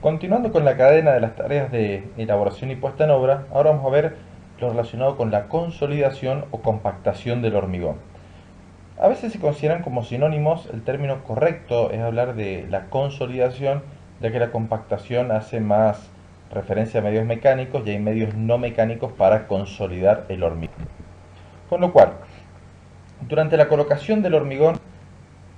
Continuando con la cadena de las tareas de elaboración y puesta en obra, ahora vamos a ver lo relacionado con la consolidación o compactación del hormigón. A veces se consideran como sinónimos. El término correcto es hablar de la consolidación, ya que la compactación hace más referencia a medios mecánicos y hay medios no mecánicos para consolidar el hormigón. Con lo cual, durante la colocación del hormigón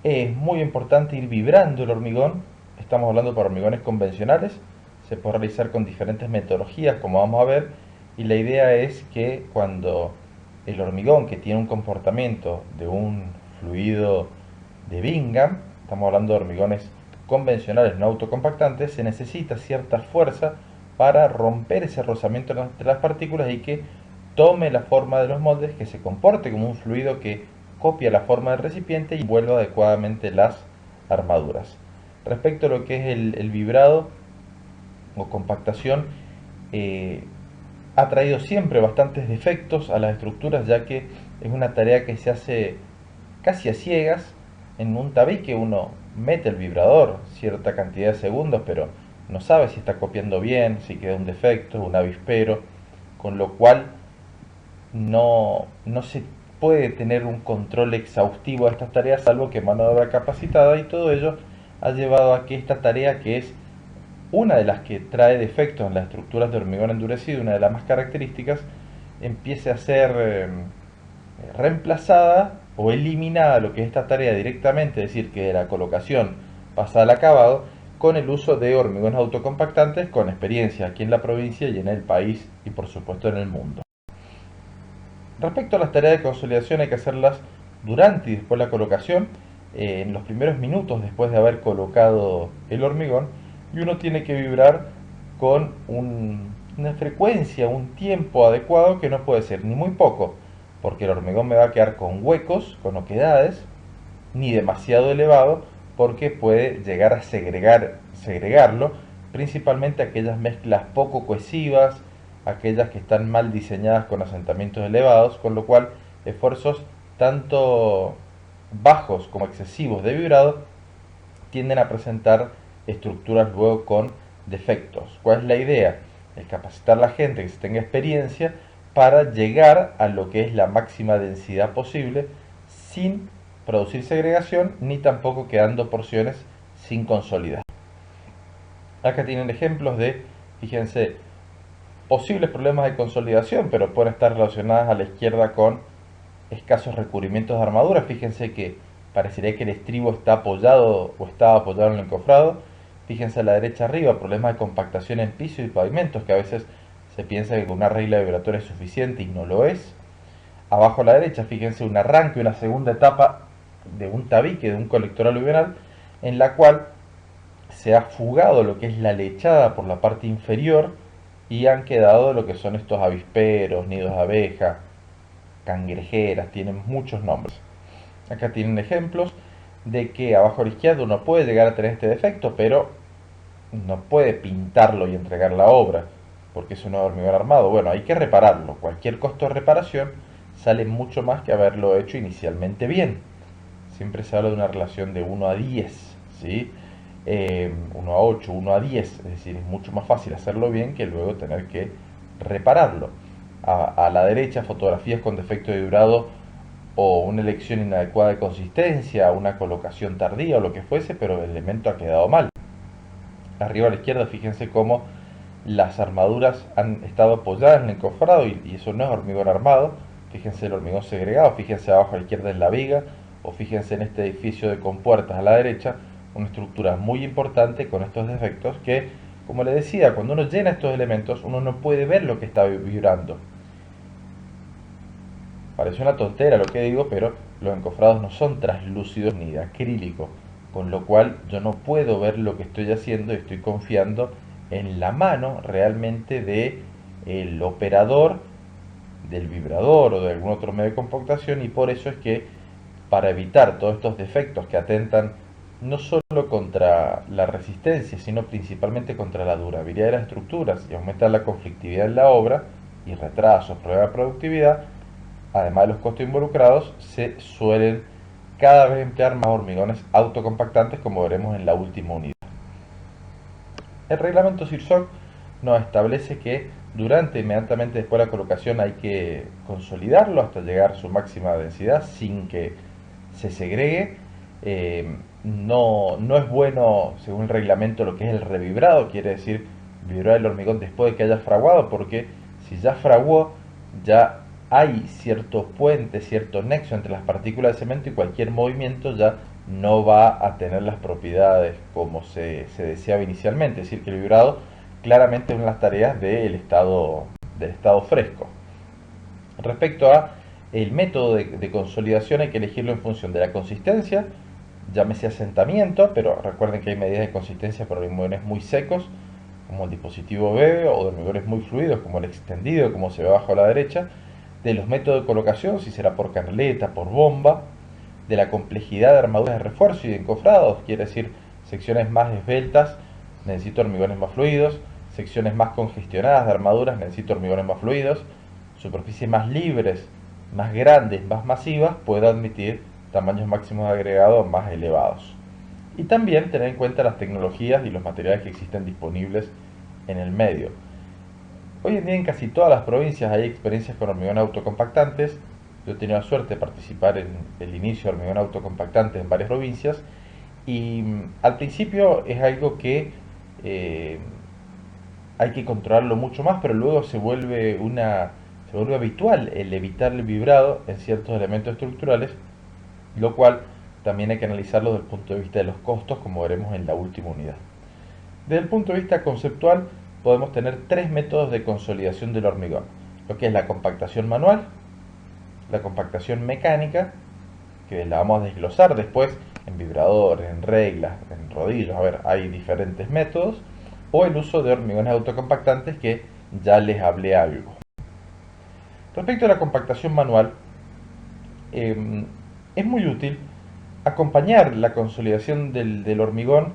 es muy importante ir vibrando el hormigón. Estamos hablando para hormigones convencionales. Se puede realizar con diferentes metodologías, como vamos a ver. Y la idea es que cuando el hormigón, que tiene un comportamiento de un fluido de Bingham, estamos hablando de hormigones convencionales no autocompactantes, se necesita cierta fuerza para romper ese rozamiento entre las partículas y que tome la forma de los moldes, que se comporte como un fluido que copia la forma del recipiente y vuelva adecuadamente las armaduras. Respecto a lo que es el vibrado o compactación, eh, ha traído siempre bastantes defectos a las estructuras, ya que es una tarea que se hace casi a ciegas. En un tabique uno mete el vibrador cierta cantidad de segundos, pero no sabe si está copiando bien, si queda un defecto, un avispero, con lo cual no se puede tener un control exhaustivo de estas tareas, salvo que mano de obra capacitada, y todo ello ha llevado a que esta tarea, que es una de las que trae defectos en las estructuras de hormigón endurecido, una de las más características, empiece a ser reemplazada o eliminada lo que es esta tarea directamente, es decir, que de la colocación pasa al acabado, con el uso de hormigones autocompactantes con experiencia aquí en la provincia y en el país y por supuesto en el mundo. Respecto a las tareas de consolidación, hay que hacerlas durante y después de la colocación, en los primeros minutos después de haber colocado el hormigón, y uno tiene que vibrar con una frecuencia, un tiempo adecuado, que no puede ser ni muy poco, porque el hormigón me va a quedar con huecos, con oquedades, ni demasiado elevado, porque puede llegar a segregarlo, principalmente aquellas mezclas poco cohesivas, aquellas que están mal diseñadas con asentamientos elevados, con lo cual esfuerzos tanto bajos como excesivos de vibrado tienden a presentar estructuras luego con defectos. ¿Cuál es la idea? El capacitar a la gente que se tenga experiencia para llegar a lo que es la máxima densidad posible sin producir segregación ni tampoco quedando porciones sin consolidar. Acá tienen ejemplos de, fíjense, posibles problemas de consolidación, pero pueden estar relacionadas a la izquierda con escasos recubrimientos de armadura. Fíjense que parecería que el estribo está apoyado o estaba apoyado en el encofrado. Fíjense a la derecha arriba, problemas de compactación en piso y pavimentos, que a veces se piensa que con una regla vibratoria es suficiente y no lo es. Abajo a la derecha, fíjense un arranque, una segunda etapa de un tabique, de un colector aluvional, en la cual se ha fugado lo que es la lechada por la parte inferior y han quedado lo que son estos avisperos, nidos de abeja, cangrejeras, tienen muchos nombres. Acá tienen ejemplos de que abajo a la izquierda uno puede llegar a tener este defecto, pero no puede pintarlo y entregar la obra, porque es un hormigón armado. Bueno, hay que repararlo. Cualquier costo de reparación sale mucho más que haberlo hecho inicialmente bien. Siempre se habla de una relación de 1 a 10, ¿sí? 1 a 8, 1 a 10, es decir, es mucho más fácil hacerlo bien que luego tener que repararlo. A la derecha, fotografías con defecto de vibrado o una elección inadecuada de consistencia, una colocación tardía o lo que fuese, pero el elemento ha quedado mal. Arriba a la izquierda, fíjense cómo las armaduras han estado apoyadas en el encofrado y eso no es hormigón armado. Fíjense el hormigón segregado, fíjense abajo a la izquierda en la viga, o fíjense en este edificio de compuertas a la derecha, una estructura muy importante con estos defectos que, como les decía, cuando uno llena estos elementos uno no puede ver lo que está vibrando. Parece una tontera lo que digo, pero los encofrados no son translúcidos ni de acrílico, con lo cual yo no puedo ver lo que estoy haciendo y estoy confiando en la mano realmente de el operador del vibrador o de algún otro medio de compactación, y por eso es que para evitar todos estos defectos que atentan no solo contra la resistencia, sino principalmente contra la durabilidad de las estructuras y aumentar la conflictividad en la obra y retrasos, problemas de productividad, además de los costos involucrados, se suelen cada vez emplear más hormigones autocompactantes, como veremos en la última unidad. El reglamento CIRSOC nos establece que durante, inmediatamente después de la colocación, hay que consolidarlo hasta llegar a su máxima densidad sin que se segregue. No es bueno, según el reglamento, lo que es el revibrado, quiere decir vibrar el hormigón después de que haya fraguado, porque si ya fraguó, ya hay cierto puente, cierto nexo entre las partículas de cemento y cualquier movimiento ya no va a tener las propiedades como se deseaba inicialmente, es decir, que el vibrado claramente es una de las tareas del estado fresco. Respecto a el método de consolidación, hay que elegirlo en función de la consistencia, llámese asentamiento, pero recuerden que hay medidas de consistencia para hormigones muy secos, como el dispositivo BEBE, o de hormigones muy fluidos, como el extendido, como se ve abajo a la derecha, de los métodos de colocación, si será por canaleta, por bomba, de la complejidad de armaduras de refuerzo y de encofrados, quiere decir secciones más esbeltas, necesito hormigones más fluidos, secciones más congestionadas de armaduras, necesito hormigones más fluidos, superficies más libres, más grandes, más masivas, puedo admitir tamaños máximos de agregado más elevados. Y también tener en cuenta las tecnologías y los materiales que existen disponibles en el medio. Hoy en día en casi todas las provincias hay experiencias con hormigón autocompactantes. Yo he tenido la suerte de participar en el inicio de hormigón autocompactante en varias provincias y al principio es algo que eh, hay que controlarlo mucho más, pero luego se vuelve habitual el evitar el vibrado en ciertos elementos estructurales, lo cual también hay que analizarlo desde el punto de vista de los costos, como veremos en la última unidad. Desde el punto de vista conceptual, podemos tener tres métodos de consolidación del hormigón, lo que es la compactación manual, la compactación mecánica, que la vamos a desglosar después en vibradores, en reglas, en rodillos, a ver, hay diferentes métodos, o el uso de hormigones autocompactantes que ya les hablé algo. Respecto a la compactación manual, eh, es muy útil acompañar la consolidación del hormigón,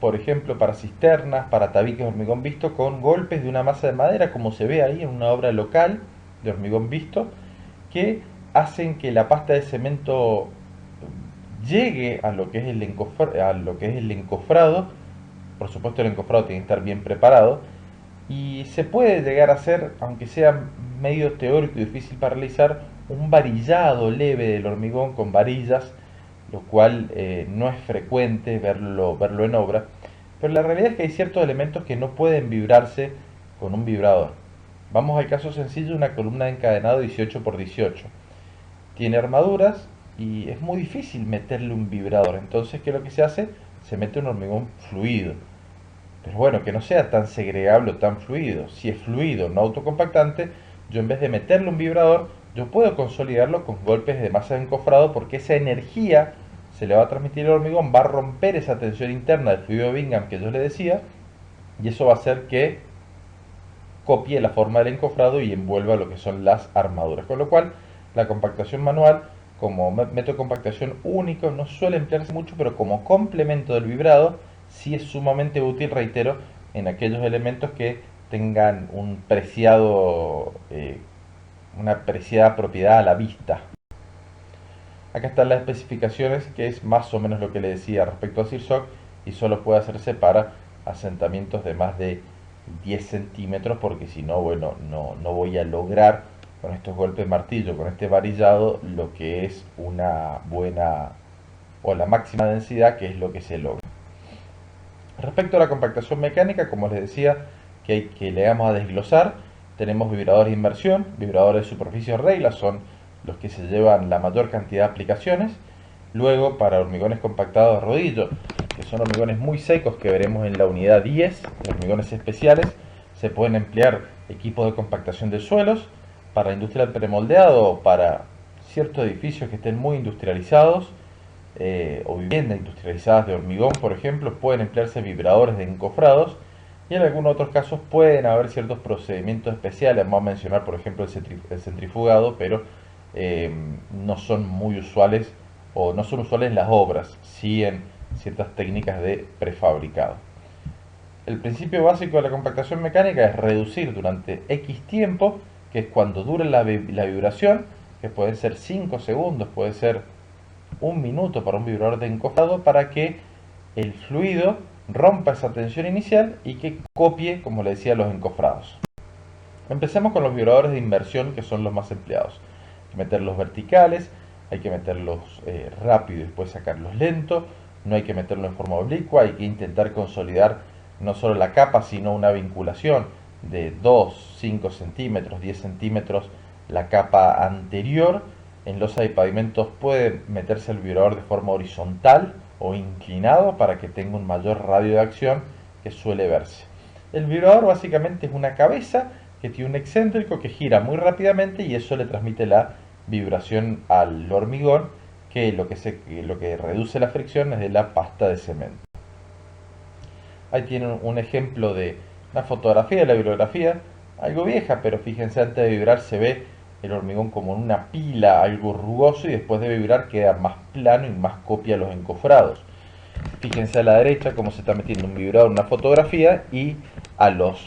por ejemplo, para cisternas, para tabiques de hormigón visto, con golpes de una masa de madera, como se ve ahí en una obra local de hormigón visto, que hacen que la pasta de cemento llegue a lo que es el encofrado. Por supuesto, el encofrado tiene que estar bien preparado y se puede llegar a hacer, aunque sea medio teórico y difícil para realizar, un varillado leve del hormigón con varillas, lo cual no es frecuente verlo en obra, pero la realidad es que hay ciertos elementos que no pueden vibrarse con un vibrador. Vamos al caso sencillo, una columna de encadenado 18 por 18. Tiene armaduras y es muy difícil meterle un vibrador. Entonces, ¿qué es lo que se hace? Se mete un hormigón fluido. Pero bueno, que no sea tan segregable o tan fluido. Si es fluido, no autocompactante, yo en vez de meterle un vibrador, yo puedo consolidarlo con golpes de masa de encofrado porque esa energía se le va a transmitir al hormigón, va a romper esa tensión interna del fluido de Bingham que yo le decía, y eso va a hacer que copie la forma del encofrado y envuelva lo que son las armaduras. Con lo cual, la compactación manual como método de compactación único no suele emplearse mucho, pero como complemento del vibrado sí es sumamente útil, reitero, en aquellos elementos que tengan una preciada propiedad a la vista. Acá están las especificaciones, que es más o menos lo que le decía respecto a CIRSOC, y solo puede hacerse para asentamientos de más de 10 centímetros, porque si no, bueno, no voy a lograr con estos golpes de martillo, con este varillado, lo que es una buena o la máxima densidad, que es lo que se logra. Respecto a la compactación mecánica, como les decía, que le vamos a desglosar, tenemos vibradores de inmersión, vibradores de superficie regla, son los que se llevan la mayor cantidad de aplicaciones. Luego, para hormigones compactados de rodillo, que son hormigones muy secos que veremos en la unidad 10, hormigones especiales, se pueden emplear equipos de compactación de suelos, para industria del premoldeado o para ciertos edificios que estén muy industrializados, o viviendas industrializadas de hormigón, por ejemplo, pueden emplearse vibradores de encofrados y en algunos otros casos pueden haber ciertos procedimientos especiales. Vamos a mencionar, por ejemplo, el centrifugado, pero no son muy usuales o no son usuales en las obras, sí en ciertas técnicas de prefabricado. El principio básico de la compactación mecánica es reducir durante X tiempo, que es cuando dure la vibración, que pueden ser 5 segundos, puede ser un minuto para un vibrador de encofrado, para que el fluido rompa esa tensión inicial y que copie, como le decía, los encofrados. Empecemos con los vibradores de inmersión, que son los más empleados. Hay que meterlos verticales, hay que meterlos rápido y después sacarlos lento, no hay que meterlo en forma oblicua, hay que intentar consolidar no solo la capa, sino una vinculación de 2, 5 centímetros, 10 centímetros la capa anterior. En losa de pavimentos puede meterse el vibrador de forma horizontal o inclinado para que tenga un mayor radio de acción que suele verse. El vibrador básicamente es una cabeza que tiene un excéntrico que gira muy rápidamente y eso le transmite la vibración al hormigón, que lo que reduce la fricción es de la pasta de cemento. Ahí tienen un ejemplo de una fotografía de la bibliografía, algo vieja, pero fíjense, antes de vibrar se ve el hormigón como en una pila, algo rugoso, y después de vibrar queda más plano y más copia los encofrados. Fíjense a la derecha cómo se está metiendo un vibrador en una fotografía y a los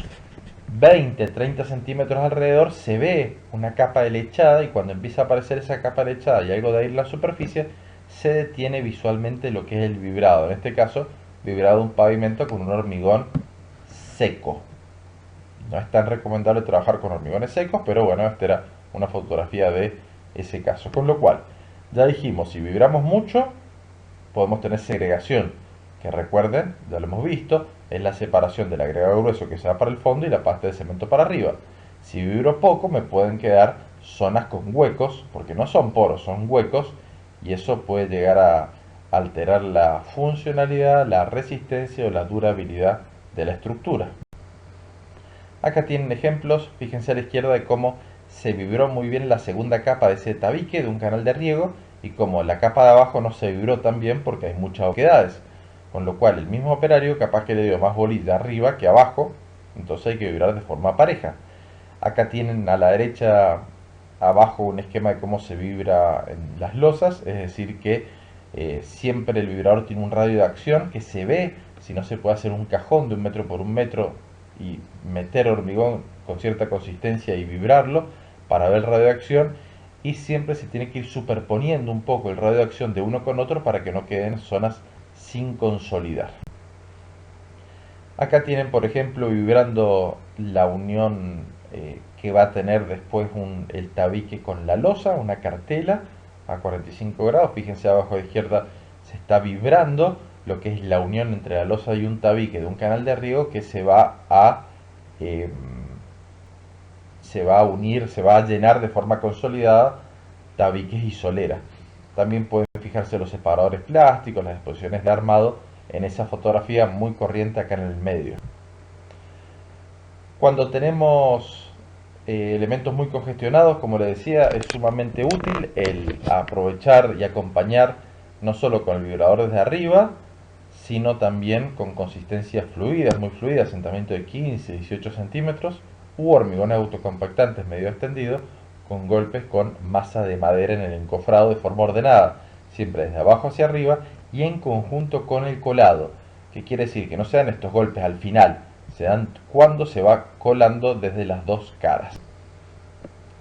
20-30 centímetros alrededor se ve una capa de lechada, y cuando empieza a aparecer esa capa de lechada y algo de aire en la superficie, se detiene visualmente lo que es el vibrado. En este caso, vibrado un pavimento con un hormigón seco. No es tan recomendable trabajar con hormigones secos, pero bueno, esta era una fotografía de ese caso. Con lo cual, ya dijimos, si vibramos mucho, podemos tener segregación, que recuerden, ya lo hemos visto, es la separación del agregado grueso que se va para el fondo y la pasta de cemento para arriba. Si vibro poco, me pueden quedar zonas con huecos, porque no son poros, son huecos, y eso puede llegar a alterar la funcionalidad, la resistencia o la durabilidad de la estructura. Acá tienen ejemplos, fíjense a la izquierda, de cómo se vibró muy bien la segunda capa de ese tabique de un canal de riego y como la capa de abajo no se vibró tan bien porque hay muchas oquedades. Con lo cual el mismo operario capaz que le dio más bolilla arriba que abajo, entonces hay que vibrar de forma pareja. Acá tienen a la derecha abajo un esquema de cómo se vibra en las losas, es decir que siempre el vibrador tiene un radio de acción que se ve, si no se puede hacer un cajón de 1 metro por 1 metro y meter hormigón con cierta consistencia y vibrarlo para ver el radio de acción, y siempre se tiene que ir superponiendo un poco el radio de acción de uno con otro para que no queden zonas sin consolidar. Acá tienen, por ejemplo, vibrando la unión que va a tener después el tabique con la losa, una cartela a 45 grados. Fíjense abajo a la izquierda se está vibrando lo que es la unión entre la losa y un tabique de un canal de riego que eh, se va a unir, se va a llenar de forma consolidada tabiques y solera. También pueden fijarse los separadores plásticos, las exposiciones de armado en esa fotografía muy corriente acá en el medio. Cuando tenemos elementos muy congestionados, como les decía, es sumamente útil el aprovechar y acompañar no solo con el vibrador desde arriba, sino también con consistencias fluidas, muy fluidas, asentamiento de 15-18 centímetros, u hormigones autocompactantes medio extendido, con golpes con masa de madera en el encofrado de forma ordenada, siempre desde abajo hacia arriba y en conjunto con el colado, que quiere decir que no sean estos golpes al final, se dan cuando se va colando desde las dos caras.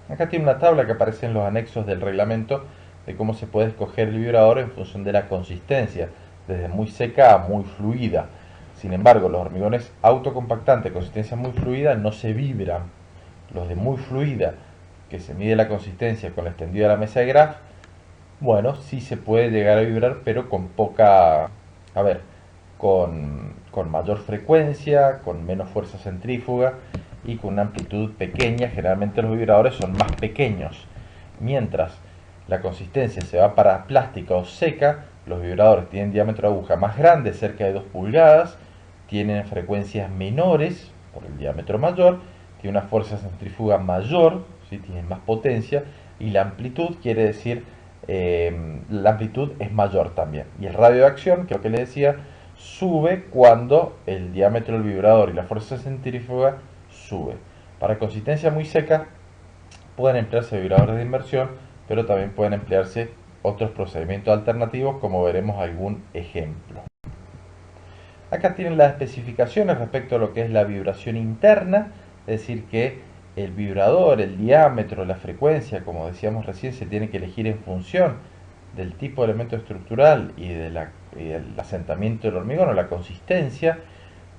Acá tiene una tabla que aparece en los anexos del reglamento de cómo se puede escoger el vibrador en función de la consistencia, desde muy seca a muy fluida. Sin embargo, los hormigones autocompactantes de consistencia muy fluida no se vibran. Los de muy fluida, que se mide la consistencia con la extendida de la mesa de graph, bueno, sí se puede llegar a vibrar, pero con poca, a ver, con mayor frecuencia, con menos fuerza centrífuga y con una amplitud pequeña. Generalmente los vibradores son más pequeños. Mientras la consistencia se va para plástica o seca, los vibradores tienen diámetro de aguja más grande, cerca de 2 pulgadas, tienen frecuencias menores por el diámetro mayor, tienen una fuerza centrífuga mayor, ¿sí? Tienen más potencia, y la amplitud quiere decir, la amplitud es mayor también. Y el radio de acción, que es lo que les decía, sube cuando el diámetro del vibrador y la fuerza centrífuga sube. Para consistencia muy seca pueden emplearse vibradores de inmersión, pero también pueden emplearse otros procedimientos alternativos, como veremos algún ejemplo. Acá tienen las especificaciones respecto a lo que es la vibración interna, es decir que el vibrador, el diámetro, la frecuencia, como decíamos recién, se tiene que elegir en función del tipo de elemento estructural y de la el asentamiento del hormigón o la consistencia.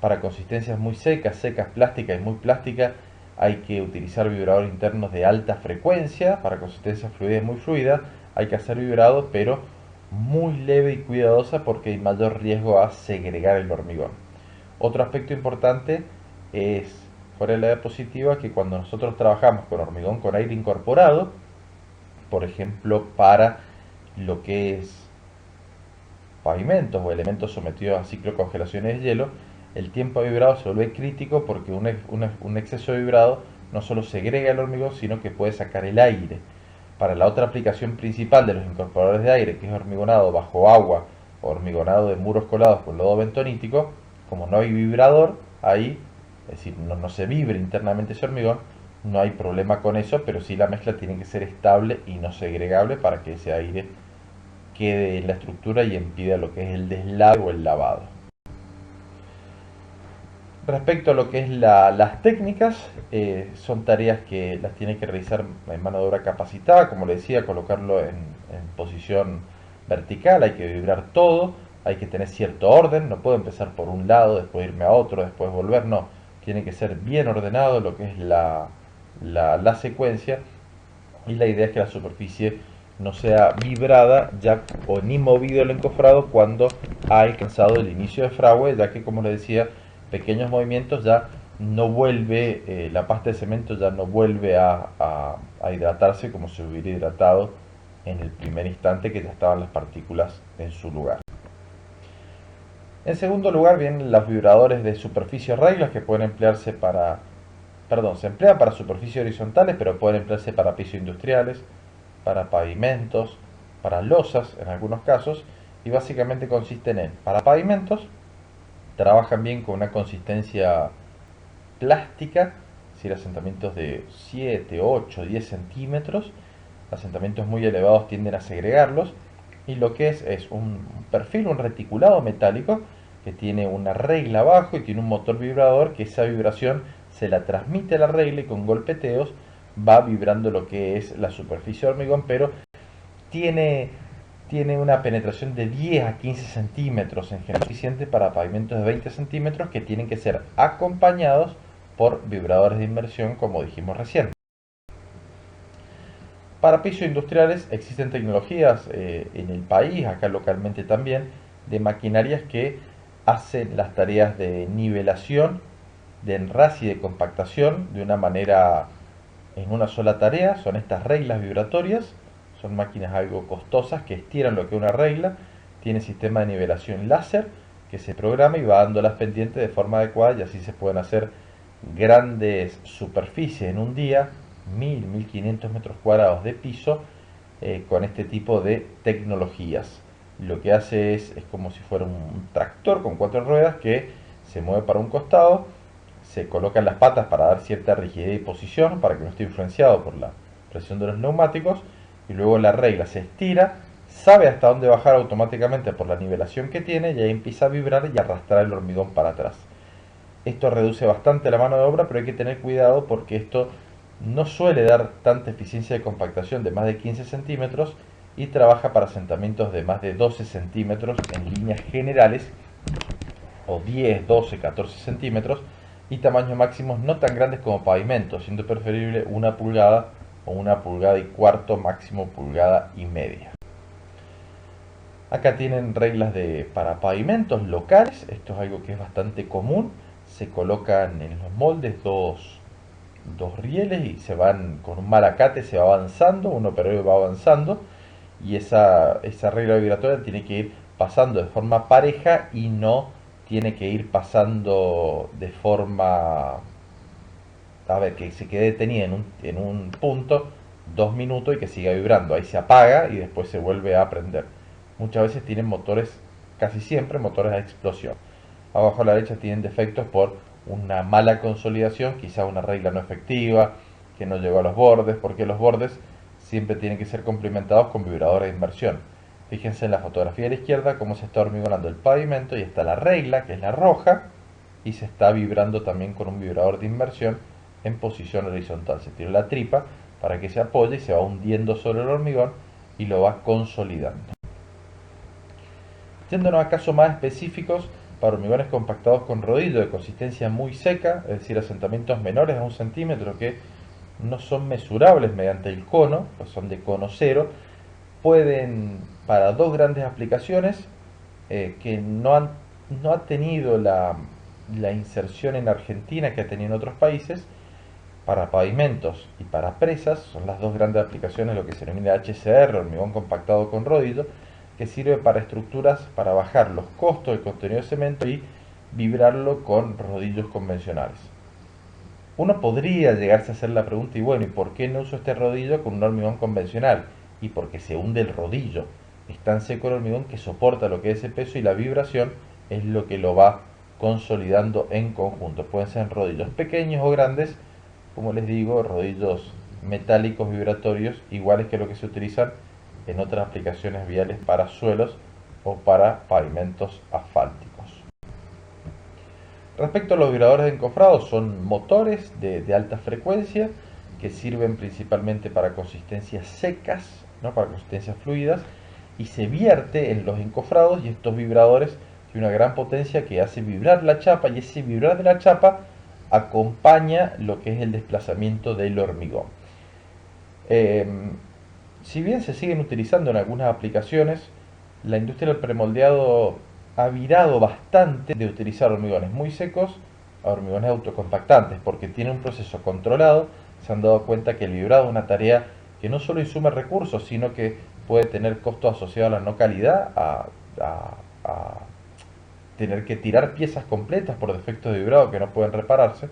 Para consistencias muy secas, secas plásticas y muy plásticas, hay que utilizar vibradores internos de alta frecuencia. Para consistencias fluidas y muy fluidas, hay que hacer vibrados, pero muy leve y cuidadosa porque hay mayor riesgo a segregar el hormigón. Otro aspecto importante es, fuera de la diapositiva, que cuando nosotros trabajamos con hormigón con aire incorporado, por ejemplo, para lo que es pavimentos o elementos sometidos a ciclo de congelaciones de hielo, el tiempo de vibrado se vuelve crítico porque un exceso de vibrado no solo segrega el hormigón, sino que puede sacar el aire. Para la otra aplicación principal de los incorporadores de aire, que es hormigonado bajo agua o hormigonado de muros colados con lodo bentonítico, como no hay vibrador ahí, es decir, no se vibra internamente ese hormigón, no hay problema con eso, pero sí la mezcla tiene que ser estable y no segregable para que ese aire quede en la estructura y impida lo que es el deslave o el lavado. Respecto a lo que es las técnicas, son tareas que las tiene que realizar en mano de obra capacitada, como le decía, colocarlo en posición vertical, hay que vibrar todo, hay que tener cierto orden, no puedo empezar por un lado, después irme a otro, después volver, no, tiene que ser bien ordenado lo que es la secuencia, y la idea es que la superficie no sea vibrada ya o ni movido el encofrado cuando ha alcanzado el inicio de fragüe, ya que como les decía, pequeños movimientos ya no vuelve, la pasta de cemento ya no vuelve a hidratarse como se hubiera hidratado en el primer instante que ya estaban las partículas en su lugar. En segundo lugar vienen los vibradores de superficie reglas que pueden emplearse para, perdón, se emplean para superficies horizontales, pero pueden emplearse para pisos industriales, para pavimentos, para losas en algunos casos, y básicamente consisten en, para pavimentos, trabajan bien con una consistencia plástica, es decir, asentamientos de 7, 8, 10 centímetros, asentamientos muy elevados tienden a segregarlos, y lo que es un perfil, un reticulado metálico, que tiene una regla abajo y tiene un motor vibrador que esa vibración se la transmite a la regla y con golpeteos va vibrando lo que es la superficie de hormigón, pero tiene, tiene una penetración de 10 a 15 centímetros en general, suficiente para pavimentos de 20 centímetros que tienen que ser acompañados por vibradores de inmersión, como dijimos recién. Para pisos industriales existen tecnologías en el país, acá localmente también, de maquinarias que hacen las tareas de nivelación, de enrace y de compactación de una manera en una sola tarea. Son estas reglas vibratorias, son máquinas algo costosas que estiran lo que es una regla, tiene sistema de nivelación láser que se programa y va dando las pendientes de forma adecuada y así se pueden hacer grandes superficies en un día, 1500 metros cuadrados de piso, con este tipo de tecnologías. Lo que hace es como si fuera un tractor con 4 ruedas que se mueve para un costado, se colocan las patas para dar cierta rigidez y posición para que no esté influenciado por la presión de los neumáticos, y luego la regla se estira, sabe hasta dónde bajar automáticamente por la nivelación que tiene y ahí empieza a vibrar y arrastrar el hormigón para atrás. Esto reduce bastante la mano de obra, pero hay que tener cuidado porque esto no suele dar tanta eficiencia de compactación de más de 15 centímetros y trabaja para asentamientos de más de 12 centímetros en líneas generales, o 10, 12, 14 centímetros, y tamaños máximos no tan grandes como pavimentos, siendo preferible 1 pulgada o 1,25 pulgadas, máximo 1,5 pulgadas. Acá tienen reglas para pavimentos locales, esto es algo que es bastante común, se colocan en los moldes dos rieles y se van con un malacate, se va avanzando, un operario va avanzando y esa regla vibratoria tiene que ir pasando de forma pareja y no tiene que ir pasando de forma, a ver, que se quede detenida en un punto 2 minutos y que siga vibrando. Ahí se apaga y después se vuelve a prender. Muchas veces tienen motores, casi siempre motores a explosión. Abajo a la derecha tienen defectos por una mala consolidación, quizá una regla no efectiva, que no llegó a los bordes, porque los bordes siempre tienen que ser complementados con vibradores de inmersión. Fíjense en la fotografía de la izquierda cómo se está hormigonando el pavimento y está la regla, que es la roja, y se está vibrando también con un vibrador de inmersión en posición horizontal. Se tira la tripa para que se apoye y se va hundiendo sobre el hormigón y lo va consolidando. Yéndonos a casos más específicos, para hormigones compactados con rodillo de consistencia muy seca, es decir, asentamientos menores a 1 centímetro que no son mesurables mediante el cono, pues son de cono cero, pueden, para dos grandes aplicaciones que no ha tenido la inserción en Argentina que ha tenido en otros países, para pavimentos y para presas, son las dos grandes aplicaciones, lo que se denomina HCR, hormigón compactado con rodillo, que sirve para estructuras, para bajar los costos del contenido de cemento y vibrarlo con rodillos convencionales. Uno podría llegarse a hacer la pregunta, y bueno, ¿y por qué no uso este rodillo con un hormigón convencional? Y porque se hunde el rodillo. Es tan seco el hormigón que soporta lo que es ese peso y la vibración es lo que lo va consolidando en conjunto. Pueden ser rodillos pequeños o grandes, como les digo, rodillos metálicos vibratorios, iguales que lo que se utilizan en otras aplicaciones viales para suelos o para pavimentos asfálticos. Respecto a los vibradores encofrados, son motores de alta frecuencia que sirven principalmente para consistencias secas, ¿no? Para consistencias fluidas, y se vierte en los encofrados, y estos vibradores tienen una gran potencia que hace vibrar la chapa, y ese vibrar de la chapa acompaña lo que es el desplazamiento del hormigón. Eh, si bien se siguen utilizando en algunas aplicaciones, la industria del premoldeado ha virado bastante de utilizar hormigones muy secos a hormigones autocompactantes, porque tiene un proceso controlado. Se han dado cuenta que el vibrado es una tarea que no solo insume recursos, sino que puede tener costos asociados a la no calidad, a tener que tirar piezas completas por defectos de vibrado que no pueden repararse.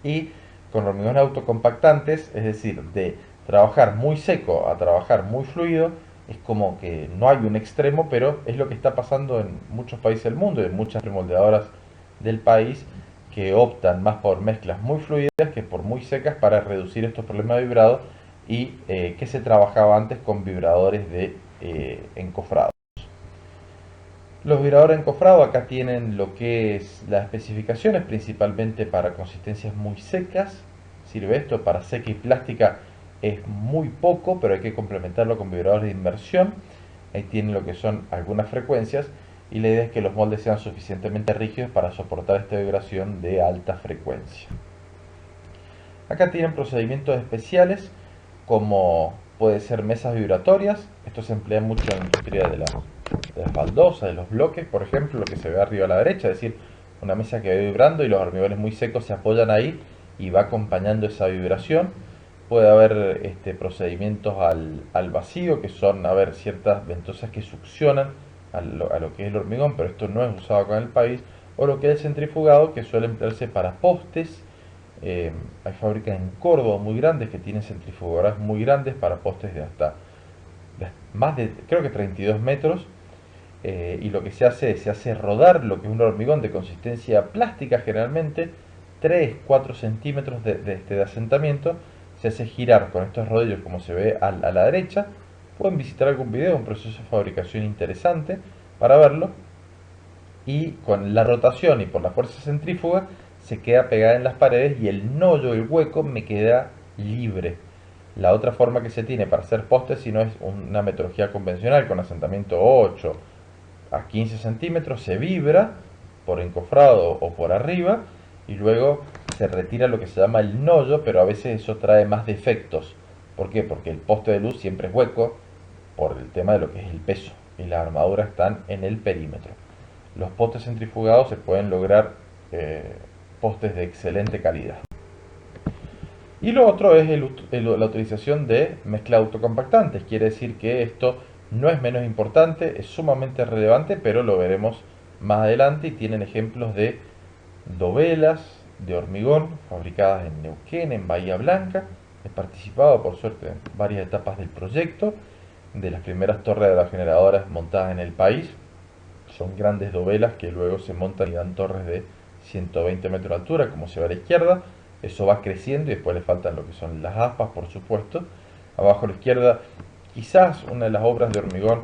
Y con hormigones autocompactantes, es decir, de trabajar muy seco a trabajar muy fluido, es como que no hay un extremo, pero es lo que está pasando en muchos países del mundo y en muchas remoldeadoras del país, que optan más por mezclas muy fluidas que por muy secas para reducir estos problemas de vibrado, y que se trabajaba antes con vibradores de encofrado. Los vibradores encofrados acá tienen lo que es las especificaciones, principalmente para consistencias muy secas. Sirve esto para seca y plástica, es muy poco, pero hay que complementarlo con vibradores de inmersión. Ahí tienen lo que son algunas frecuencias, y la idea es que los moldes sean suficientemente rígidos para soportar esta vibración de alta frecuencia. Acá tienen procedimientos especiales, como puede ser mesas vibratorias. Esto se emplea mucho en la industria de las baldosas, de los bloques, por ejemplo, lo que se ve arriba a la derecha, es decir, una mesa que va vibrando y los hormigones muy secos se apoyan ahí y va acompañando esa vibración. Puede haber procedimientos al vacío, que son, a ver, ciertas ventosas que succionan a lo que es el hormigón, pero esto no es usado acá en el país. O lo que es el centrifugado, que suele emplearse para postes. Hay fábricas en Córdoba muy grandes que tienen centrifugadoras muy grandes para postes de hasta más de, creo que 32 metros. Y lo que se hace rodar lo que es un hormigón de consistencia plástica, generalmente 3-4 centímetros de asentamiento. Se hace girar con estos rodillos, como se ve a la derecha. Pueden visitar algún video, un proceso de fabricación interesante para verlo. Y con la rotación y por la fuerza centrífuga se queda pegada en las paredes, y el nodo, el hueco, me queda libre. La otra forma que se tiene para hacer postes, si no, es una metodología convencional con asentamiento 8 a 15 centímetros, se vibra por encofrado o por arriba, y luego se retira lo que se llama el nodo, pero a veces eso trae más defectos. ¿Por qué? Porque el poste de luz siempre es hueco por el tema de lo que es el peso, y las armaduras están en el perímetro. Los postes centrifugados se pueden lograr postes de excelente calidad. Y lo otro es la utilización de mezcla autocompactantes. Quiere decir que esto no es menos importante, es sumamente relevante, pero lo veremos más adelante, y tienen ejemplos de dovelas de hormigón fabricadas en Neuquén, en Bahía Blanca. He participado, por suerte, en varias etapas del proyecto, de las primeras torres de las generadoras montadas en el país. Son grandes dovelas que luego se montan y dan torres de 120 metros de altura, como se ve a la izquierda. Eso va creciendo y después le faltan lo que son las aspas, por supuesto. Abajo a la izquierda, quizás una de las obras de hormigón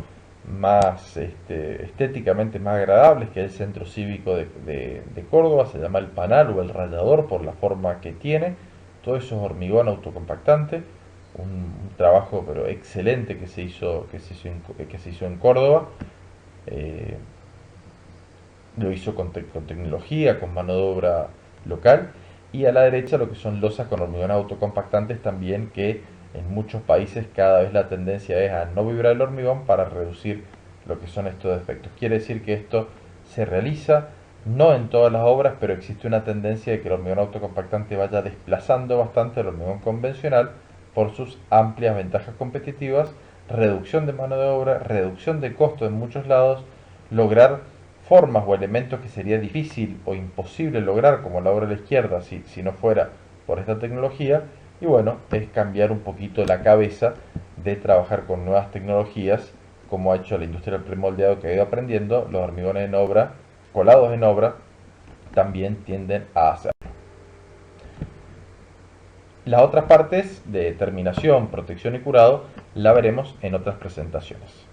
más estéticamente más agradables, que es el Centro Cívico de Córdoba. Se llama el Panal o el Rallador por la forma que tiene. Todo eso es hormigón autocompactante. Un trabajo pero excelente que se hizo en Córdoba. eh, lo hizo con tecnología, con mano de obra local, y a la derecha lo que son losas con hormigón autocompactantes también, que en muchos países cada vez la tendencia es a no vibrar el hormigón para reducir lo que son estos defectos. Quiere decir que esto se realiza no en todas las obras, pero existe una tendencia de que el hormigón autocompactante vaya desplazando bastante el hormigón convencional por sus amplias ventajas competitivas, reducción de mano de obra, reducción de costo en muchos lados, lograr formas o elementos que sería difícil o imposible lograr, como la obra a la izquierda, si no fuera por esta tecnología. Y bueno, es cambiar un poquito la cabeza de trabajar con nuevas tecnologías, como ha hecho la industria del premoldeado, que ha ido aprendiendo. Los hormigones en obra, colados en obra, también tienden a hacer. Las otras partes de terminación, protección y curado la veremos en otras presentaciones.